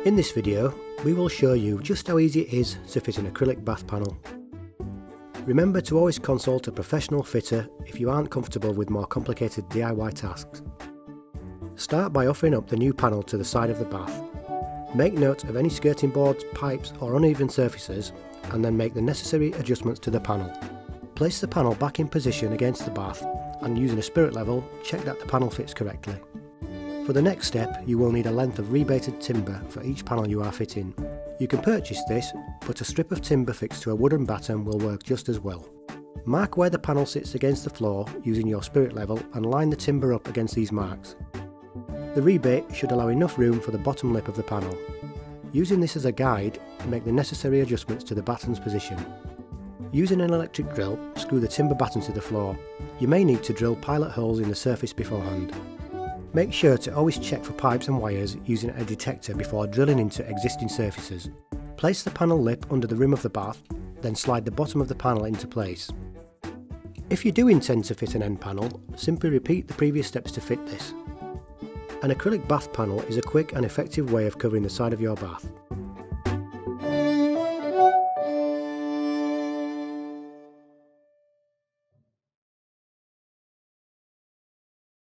In this video, we will show you just how easy it is to fit an acrylic bath panel. Remember to always consult a professional fitter if you aren't comfortable with more complicated DIY tasks. Start by offering up the new panel to the side of the bath. Make note of any skirting boards, pipes or uneven surfaces, and then make the necessary adjustments to the panel. Place the panel back in position against the bath and using a spirit level, check that the panel fits correctly. For the next step, you will need a length of rebated timber for each panel you are fitting. You can purchase this, but a strip of timber fixed to a wooden batten will work just as well. Mark where the panel sits against the floor using your spirit level and line the timber up against these marks. The rebate should allow enough room for the bottom lip of the panel. Using this as a guide, make the necessary adjustments to the batten's position. Using an electric drill, screw the timber batten to the floor. You may need to drill pilot holes in the surface beforehand. Make sure to always check for pipes and wires using a detector before drilling into existing surfaces. Place the panel lip under the rim of the bath, then slide the bottom of the panel into place. If you do intend to fit an end panel, simply repeat the previous steps to fit this. An acrylic bath panel is a quick and effective way of covering the side of your bath.